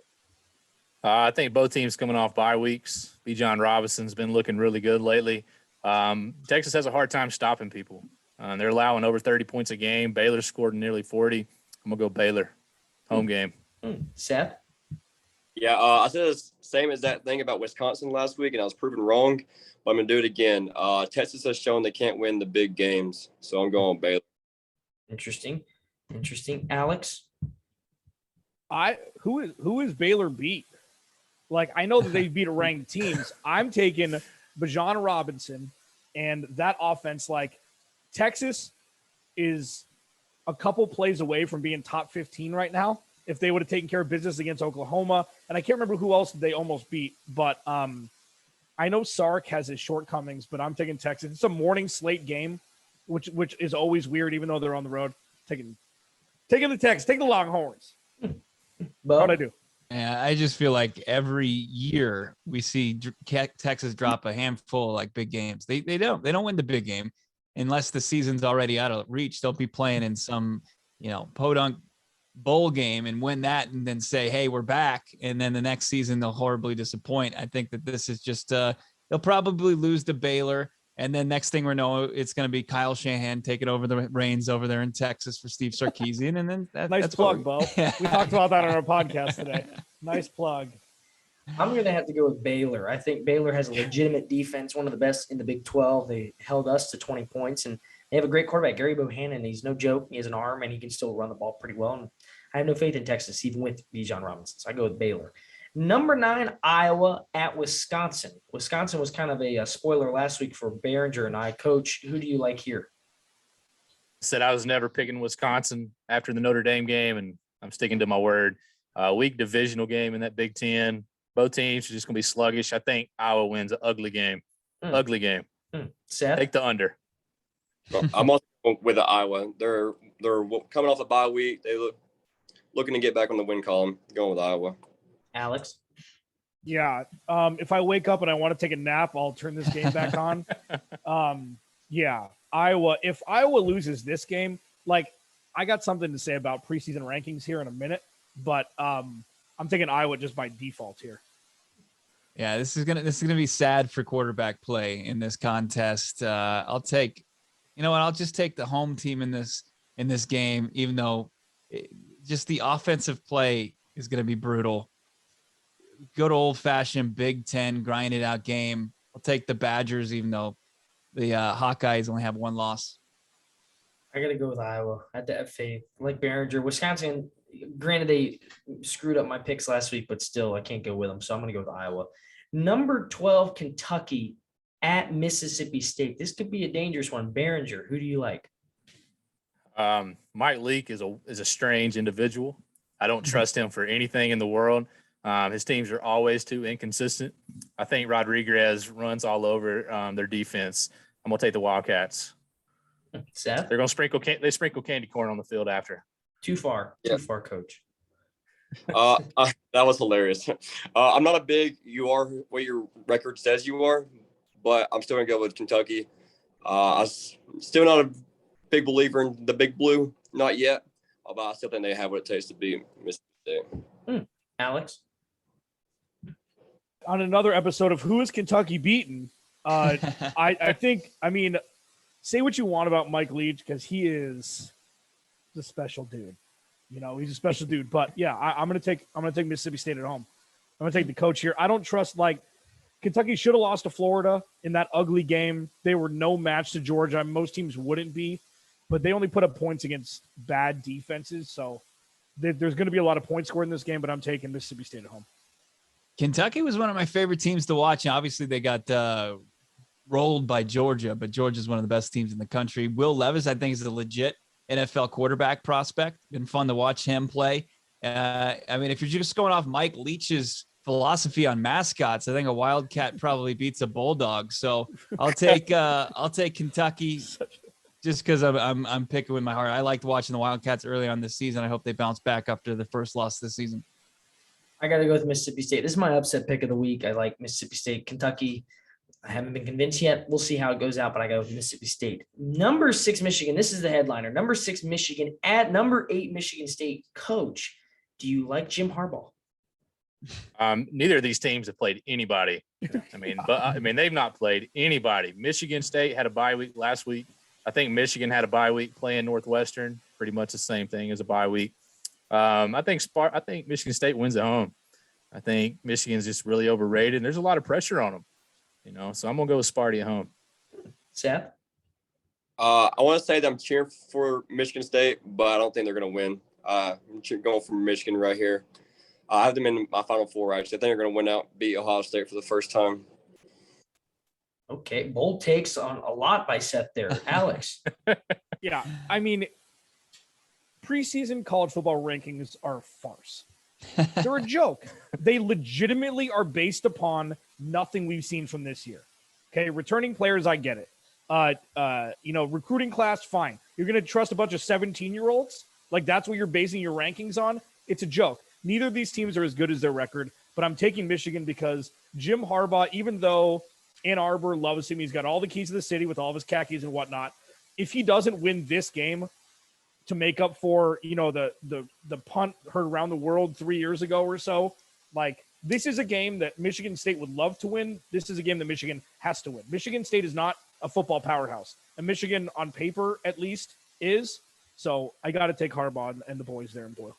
I think both teams coming off bye weeks. Bijan Robinson's been looking really good lately. Texas has a hard time stopping people. They're allowing over 30 points a game. Baylor scored nearly 40. I'm going to go Baylor. Home game. Seth? Yeah, I said the same as that thing about Wisconsin last week, and I was proven wrong, but I'm going to do it again. Texas has shown they can't win the big games, so I'm going Baylor. Interesting. Alex? Who is Baylor beat? Like, I know that they beat ranked teams. I'm taking Bijan Robinson and that offense. Like, Texas is a couple plays away from being top 15 right now if they would have taken care of business against Oklahoma. And I can't remember who else they almost beat, but I know Sark has his shortcomings, but I'm taking Texas. It's a morning slate game, which is always weird, even though they're on the road. Taking the Texas, take the Longhorns. How'd I do? Yeah, I just feel like every year we see Texas drop a handful of big games. They don't win the big game unless the season's already out of reach. They'll be playing in some podunk bowl game and win that, and then say, hey, we're back, and then the next season they'll horribly disappoint. I think that this is just they'll probably lose to Baylor, and then next thing we know, it's going to be Kyle Shanahan taking over the reins over there in Texas for Steve Sarkisian. And then that's plug, Bo. We talked about that on our podcast today. Nice plug. I'm going to have to go with Baylor. I think Baylor has a legitimate defense, one of the best in the Big 12. They held us to 20 points, and they have a great quarterback, Gary Bohannon. He's no joke. He has an arm, and he can still run the ball pretty well. And I have no faith in Texas, even with Bijan Robinson. So I go with Baylor. Number 9, Iowa at Wisconsin. Wisconsin was kind of a spoiler last week for Behringer and I. Coach, who do you like here? Said I was never picking Wisconsin after the Notre Dame game, and I'm sticking to my word. Weak divisional game in that Big Ten. Both teams are just going to be sluggish. I think Iowa wins an ugly game. Ugly game. Seth? Take the under. I'm also with the Iowa. They're coming off the bye week. They looking to get back on the win column. Going with Iowa. Alex? Yeah. If I wake up and I want to take a nap, I'll turn this game back on. Yeah. Iowa. If Iowa loses this game, I got something to say about preseason rankings here in a minute, but I'm taking Iowa just by default here. Yeah, this is gonna be sad for quarterback play in this contest. I'll just take the home team in this game, even though just the offensive play is gonna be brutal. Good old fashioned Big Ten grind it out game. I'll take the Badgers, even though the Hawkeyes only have one loss. I got to go with Iowa. I have faith. Like Behringer, Wisconsin, granted they screwed up my picks last week, but still I can't go with them. So I'm going to go with Iowa. Number 12, Kentucky at Mississippi State. This could be a dangerous one. Behringer, who do you like? Mike Leake is a strange individual. I don't trust him for anything in the world. His teams are always too inconsistent. I think Rodriguez runs all over their defense. I'm going to take the Wildcats. Seth? They're going to sprinkle candy corn on the field after. Too far, Coach. That was hilarious. I'm not a big you are what your record says you are, but I'm still going to go with Kentucky. I'm still not a big believer in the Big Blue, not yet, but I still think they have what it takes to beat Mississippi State. Alex? On another episode of Who is Kentucky Beaten, I think, say what you want about Mike Leach, because he is a special dude. You know, he's a special dude. But yeah, I'm gonna take Mississippi State at home. I'm gonna take the coach here. I don't trust, like, Kentucky should have lost to Florida in that ugly game. They were no match to Georgia. Most teams wouldn't be, but they only put up points against bad defenses. So there's going to be a lot of points scored in this game, but I'm taking Mississippi State at home. Kentucky was one of my favorite teams to watch. And obviously, they got rolled by Georgia, but Georgia's one of the best teams in the country. Will Levis, I think, is a legit NFL quarterback prospect. Been fun to watch him play. I mean, if you're just going off Mike Leach's philosophy on mascots, I think a Wildcat probably beats a Bulldog. So I'll take Kentucky just because I'm picking with my heart. I liked watching the Wildcats early on this season. I hope they bounce back after the first loss this season. I got to go with Mississippi State. This is my upset pick of the week. I like Mississippi State. Kentucky, I haven't been convinced yet. We'll see how it goes out, but I go with Mississippi State. Number 6, Michigan. This is the headliner. Number 6, Michigan at number 8, Michigan State. Coach, do you like Jim Harbaugh? Neither of these teams have played anybody. I mean, they've not played anybody. Michigan State had a bye week last week. I think Michigan had a bye week playing Northwestern. Pretty much the same thing as a bye week. I think Michigan State wins at home. I think Michigan's just really overrated. And there's a lot of pressure on them, you know. So I'm gonna go with Sparty at home. Seth? I want to say that I'm cheering for Michigan State, but I don't think they're going to win. I'm going for Michigan right here. I have them in my Final Four, actually. I think they're going to win out, beat Ohio State for the first time. Okay, bold takes on a lot by Seth there. Alex? Yeah, I mean, preseason college football rankings are a farce. They're a joke. They legitimately are based upon nothing we've seen from this year. Okay, returning players, I get it. Recruiting class, fine. You're going to trust a bunch of 17-year-olds? Like, that's what you're basing your rankings on? It's a joke. Neither of these teams are as good as their record, but I'm taking Michigan because Jim Harbaugh, even though Ann Arbor loves him, he's got all the keys to the city with all of his khakis and whatnot. If he doesn't win this game to make up for, the punt heard around the world 3 years ago or so, like, this is a game that Michigan State would love to win. This is a game that Michigan has to win. Michigan State is not a football powerhouse, and Michigan, on paper at least, is. So I got to take Harbaugh and the boys there in blue.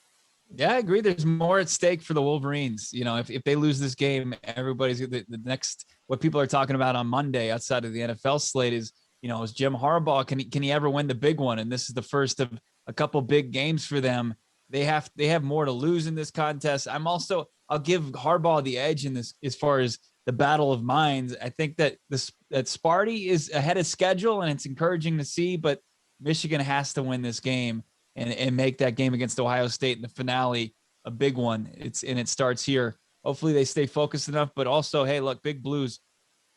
Yeah, I agree. There's more at stake for the Wolverines. You know, if they lose this game, everybody's the next, what people are talking about on Monday outside of the NFL slate is, is Jim Harbaugh. Can he ever win the big one? And this is the first of a couple big games for them. They have more to lose in this contest. I'll give Harbaugh the edge in this as far as the battle of minds. I think that Sparty is ahead of schedule, and it's encouraging to see, but Michigan has to win this game and make that game against Ohio State in the finale a big one. It starts here. Hopefully they stay focused enough, but also, hey, look, Big Blues,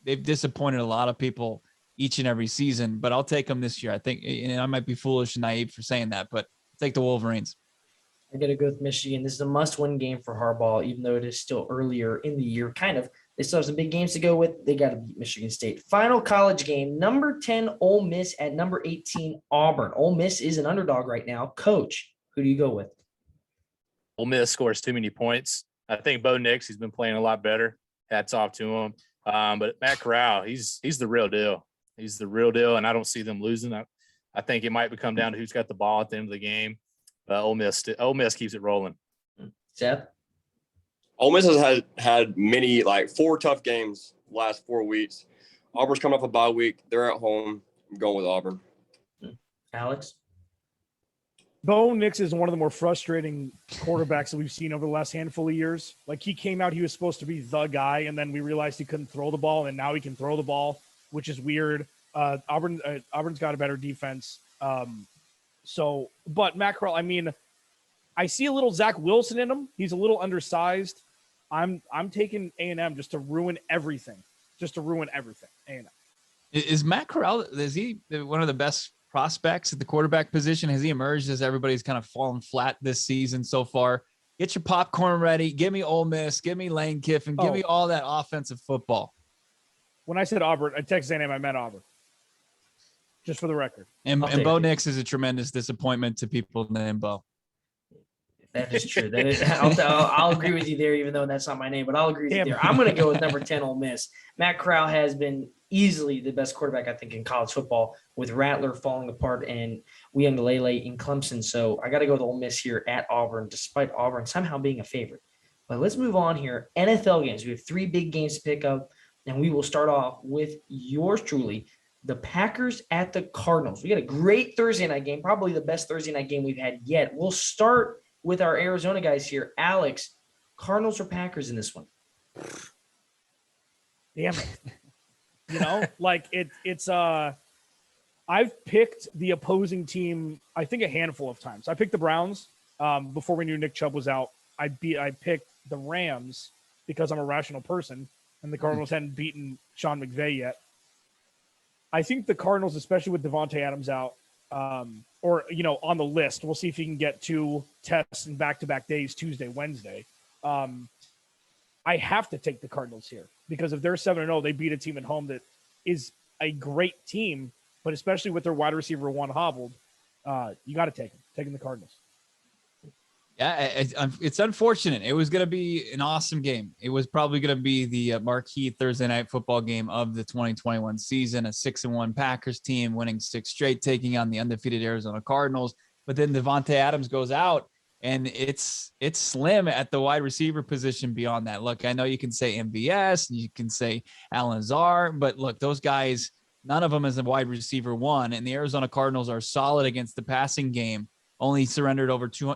they've disappointed a lot of people each and every season, but I'll take them this year. I think, and I might be foolish and naive for saying that, but I'll take the Wolverines. I got to go with Michigan. This is a must-win game for Harbaugh, even though it is still earlier in the year. Kind of, they still have some big games to go with. They got to beat Michigan State. Final college game, number 10, Ole Miss at number 18, Auburn. Ole Miss is an underdog right now. Coach, who do you go with? Ole Miss scores too many points. I think Bo Nix, he's been playing a lot better. Hats off to him. But Matt Corral, he's the real deal. He's the real deal, and I don't see them losing. I think it might come down to who's got the ball at the end of the game. Ole Miss keeps it rolling. Seth? Ole Miss has had many, 4 tough games last 4 weeks. Auburn's coming off a bye week. They're at home. I'm going with Auburn. Alex? Bo Nix is one of the more frustrating quarterbacks that we've seen over the last handful of years. Like, he came out, he was supposed to be the guy, and then we realized he couldn't throw the ball, and now he can throw the ball, which is weird. Auburn's got a better defense. But Matt Corral, I see a little Zach Wilson in him. He's a little undersized. I'm taking A&M just to ruin everything. A&M. Is Matt Corral, is he one of the best prospects at the quarterback position? Has he emerged as everybody's kind of fallen flat this season so far? Get your popcorn ready. Give me Ole Miss. Give me Lane Kiffin. Give me all that offensive football. When I said Auburn, Texas A&M, I meant Auburn. Just for the record. And Bo Nix is a tremendous disappointment to people named Bo. That is true. I'll agree with you there, even though that's not my name, but I'll agree with you there. I'm going to go with number 10, Ole Miss. Matt Corral has been easily the best quarterback, I think, in college football, with Rattler falling apart and Uyunglele in Clemson. So I got to go with Ole Miss here at Auburn, despite Auburn somehow being a favorite. But let's move on here. NFL games. We have 3 big games to pick up, and we will start off with yours truly, the Packers at the Cardinals. We got a great Thursday night game, probably the best Thursday night game we've had yet. We'll start with our Arizona guys here. Alex, Cardinals or Packers in this one? Damn it. Like it's I've picked the opposing team, I think, a handful of times. I picked the Browns before we knew Nick Chubb was out. I picked the Rams because I'm a rational person, and the Cardinals hadn't beaten Sean McVay yet. I think the Cardinals, especially with Devontae Adams out, on the list, we'll see if he can get 2 tests in back-to-back days, Tuesday, Wednesday. I have to take the Cardinals here because if they're 7-0, they beat a team at home that is a great team, but especially with their wide receiver one hobbled, you got to take them. Taking the Cardinals. Yeah, it's unfortunate. It was going to be an awesome game. It was probably going to be the marquee Thursday night football game of the 2021 season, a 6-1 Packers team winning 6 straight, taking on the undefeated Arizona Cardinals. But then Devontae Adams goes out, and it's slim at the wide receiver position beyond that. Look, I know you can say MVS, and you can say Alan Lazar, but look, those guys, none of them is a wide receiver one, and the Arizona Cardinals are solid against the passing game. Only surrendered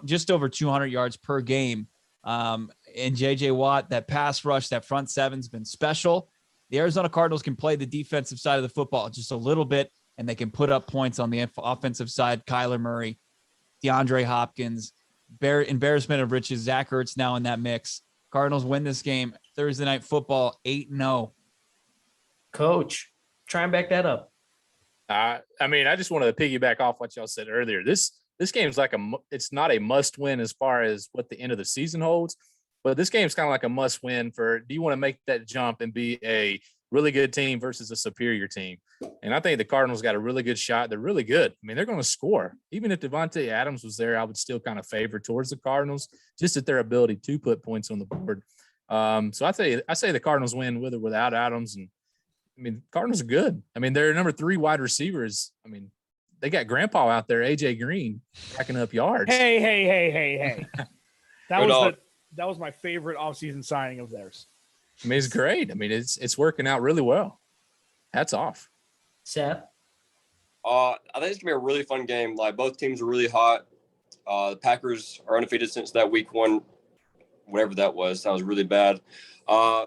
just over 200 yards per game. And J.J. Watt, that pass rush, that front seven's been special. The Arizona Cardinals can play the defensive side of the football just a little bit, and they can put up points on the offensive side. Kyler Murray, DeAndre Hopkins, embarrassment of riches. Zach Ertz now in that mix. Cardinals win this game. Thursday night football, 8-0. Coach, try and back that up. I just wanted to piggyback off what y'all said earlier. This game's like it's not a must win as far as what the end of the season holds, but this game's kind of like a must win for, do you want to make that jump and be a really good team versus a superior team? And I think the Cardinals got a really good shot. They're really good. I mean, they're going to score. Even if Devontae Adams was there, I would still kind of favor towards the Cardinals, just at their ability to put points on the board. So I say the Cardinals win with or without Adams. And I mean, Cardinals are good. I mean, they're number 3 wide receivers. I mean, they got Grandpa out there, AJ Green, racking up yards. Hey. That was my favorite offseason signing of theirs. I mean, it's great. I mean, it's working out really well. Hats off. Seth? I think it's gonna be a really fun game. Like, both teams are really hot. The Packers are undefeated since that week 1, whatever that was. That was really bad. I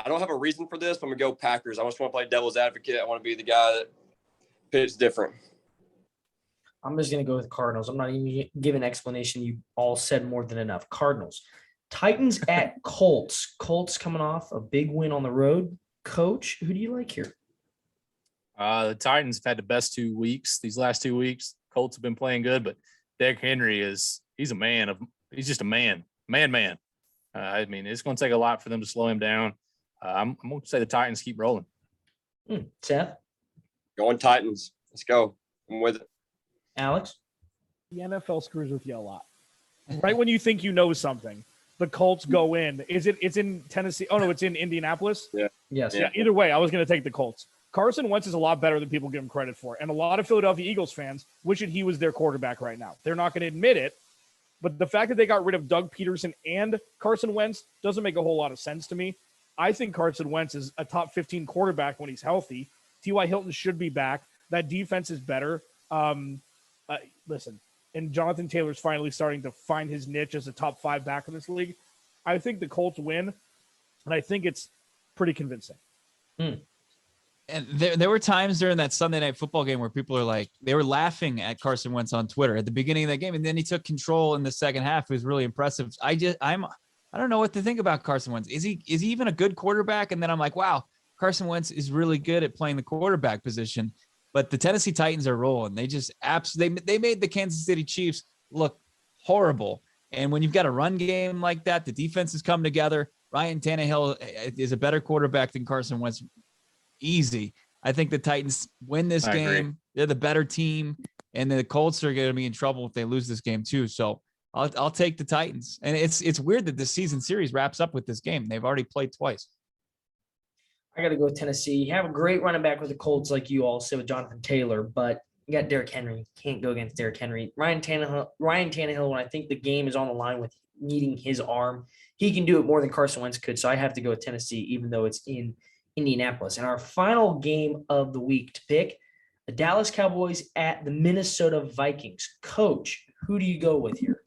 don't have a reason for this, but I'm gonna go Packers. I just want to play devil's advocate. I want to be the guy that pitches different. I'm just going to go with Cardinals. I'm not even giving an explanation. You all said more than enough. Cardinals. Titans at Colts. Colts coming off a big win on the road. Coach, who do you like here? The Titans have had the best 2 weeks. These last 2 weeks, Colts have been playing good, but Derrick Henry he's just a man. I mean, it's going to take a lot for them to slow him down. I'm going to say the Titans keep rolling. Seth? Going Titans. Let's go. I'm with it. Alex? The NFL screws with you a lot. Right when you think you know something, the Colts go in. It's in Tennessee? Oh, no, it's in Indianapolis? Yeah. Yes. Yeah, either way, I was going to take the Colts. Carson Wentz is a lot better than people give him credit for. And a lot of Philadelphia Eagles fans wish that he was their quarterback right now. They're not going to admit it. But the fact that they got rid of Doug Peterson and Carson Wentz doesn't make a whole lot of sense to me. I think Carson Wentz is a top 15 quarterback when he's healthy. T.Y. Hilton should be back. That defense is better. Listen, and Jonathan Taylor's finally starting to find his niche as a top 5 back in this league. I think the Colts win, and I think it's pretty convincing. And there were times during that Sunday night football game where people are like, they were laughing at Carson Wentz on Twitter at the beginning of that game, and then he took control in the second half. It was really impressive. I don't know what to think about Carson Wentz. Is he even a good quarterback? And then I'm like, wow, Carson Wentz is really good at playing the quarterback position. But the Tennessee Titans are rolling. They just they made the Kansas City Chiefs look horrible. And when you've got a run game like that, the defense has come together. Ryan Tannehill is a better quarterback than Carson Wentz. Easy. I think the Titans win this game. Agree. They're the better team, and the Colts are going to be in trouble if they lose this game too. So I'll take the Titans. And it's weird that the season series wraps up with this game. They've already played twice. I got to go with Tennessee. You have a great running back with the Colts, like you all said, with Jonathan Taylor, but you got Derrick Henry. Can't go against Derrick Henry. Ryan Tannehill, when I think the game is on the line with needing his arm, he can do it more than Carson Wentz could. So I have to go with Tennessee, even though it's in Indianapolis. And our final game of the week to pick, the Dallas Cowboys at the Minnesota Vikings. Coach, who do you go with here?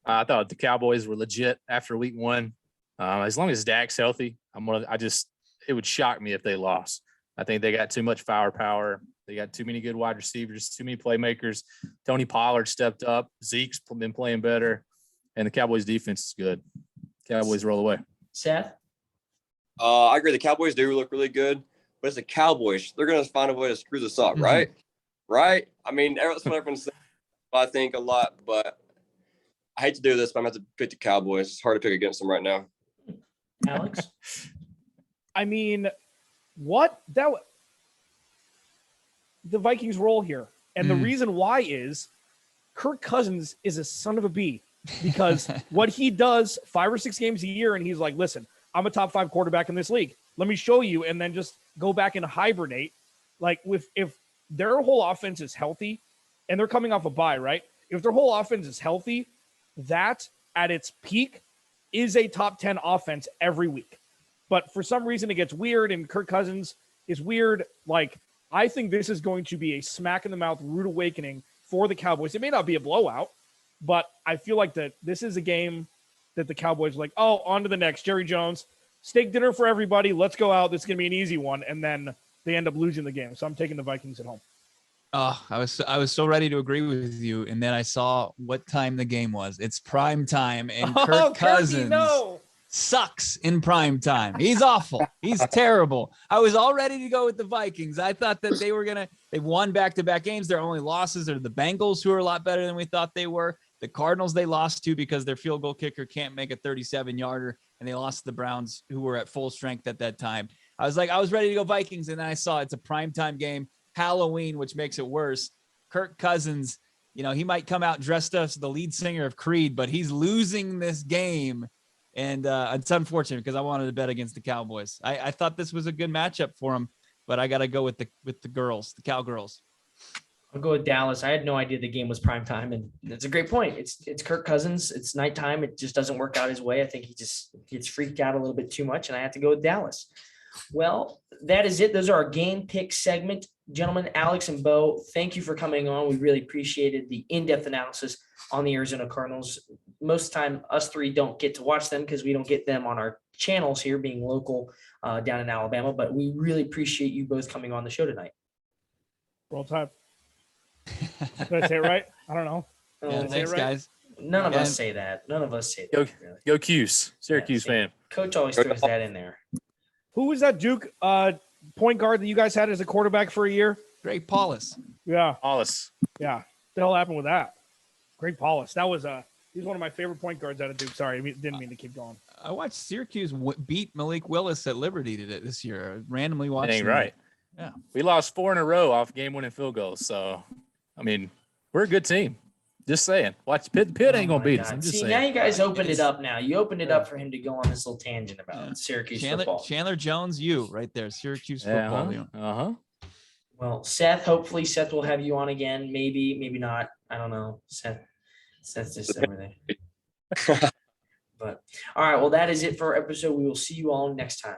I thought the Cowboys were legit after week 1. As long as Dak's healthy, it would shock me if they lost. I think they got too much firepower. They got too many good wide receivers, too many playmakers. Tony Pollard stepped up. Zeke's been playing better. And the Cowboys defense is good. Cowboys roll away. Seth? I agree. The Cowboys do look really good, but it's the Cowboys. They're going to find a way to screw this up, right? Right? I mean, that's what everyone's saying. I think a lot, but I hate to do this, but I'm going to have to pick the Cowboys. It's hard to pick against them right now. Alex? I mean, the Vikings roll here. And the reason why is Kirk Cousins is a son of a bee, because what he does 5 or 6 games a year, and he's like, listen, I'm a top 5 quarterback in this league. Let me show you, and then just go back and hibernate. Like, if their whole offense is healthy, and they're coming off a bye, right? If their whole offense is healthy, that at its peak is a top 10 offense every week. But for some reason it gets weird, and Kirk Cousins is weird. Like, I think this is going to be a smack in the mouth, rude awakening for the Cowboys. It may not be a blowout, but I feel like that this is a game that the Cowboys are like, oh, on to the next. Jerry Jones, steak dinner for everybody. Let's go out. This is going to be an easy one. And then they end up losing the game. So I'm taking the Vikings at home. Oh, I was so ready to agree with you, and then I saw what time the game was. It's prime time, and Kirk Cousins sucks in prime time. He's awful. He's terrible. I was all ready to go with the Vikings. I thought that they won back-to-back games. Their only losses are the Bengals, who are a lot better than we thought they were. The Cardinals they lost to because their field goal kicker can't make a 37-yarder, and they lost to the Browns, who were at full strength at that time. I was ready to go Vikings, and then I saw it's a primetime game, Halloween, which makes it worse. Kirk Cousins, he might come out dressed as the lead singer of Creed, but he's losing this game. And it's unfortunate because I wanted to bet against the Cowboys. I thought this was a good matchup for him, but I got to go with the girls, the Cowgirls. I'll go with Dallas. I had no idea the game was prime time, and it's a great point. It's Kirk Cousins. It's nighttime. It just doesn't work out his way. I think he just gets freaked out a little bit too much, and I have to go with Dallas. Well, that is it. Those are our game pick segment. Gentlemen, Alex and Bo, thank you for coming on. We really appreciated the in-depth analysis on the Arizona Cardinals. Most of the time, us three don't get to watch them because we don't get them on our channels here, being local down in Alabama. But we really appreciate you both coming on the show tonight. Roll Tide. Did I say it right? I don't know. Yeah, thanks, right? Guys. None of us say that. None of us say that. Really. Go Cuse. Syracuse fan. Coach always throws that in there. Who was that Duke point guard that you guys had as a quarterback for a year? Greg Paulus. Yeah. Paulus. Yeah. What the hell happened with that? Greg Paulus. That was he's one of my favorite point guards out of Duke. Sorry, I didn't mean to keep going. I watched Syracuse beat Malik Willis at Liberty this year. I randomly watched. That ain't right. Yeah. We lost 4 in a row off game-winning field goals. So, I mean, we're a good team. Just saying. Watch Pitt ain't gonna beat us. I'm just saying. Now you guys opened it up. Now you opened it up for him to go on this little tangent about Syracuse football. Chandler Jones, right there, Syracuse football. Well, Seth. Hopefully, Seth will have you on again. Maybe not. I don't know. Seth's just over there. But all right. Well, that is it for our episode. We will see you all next time.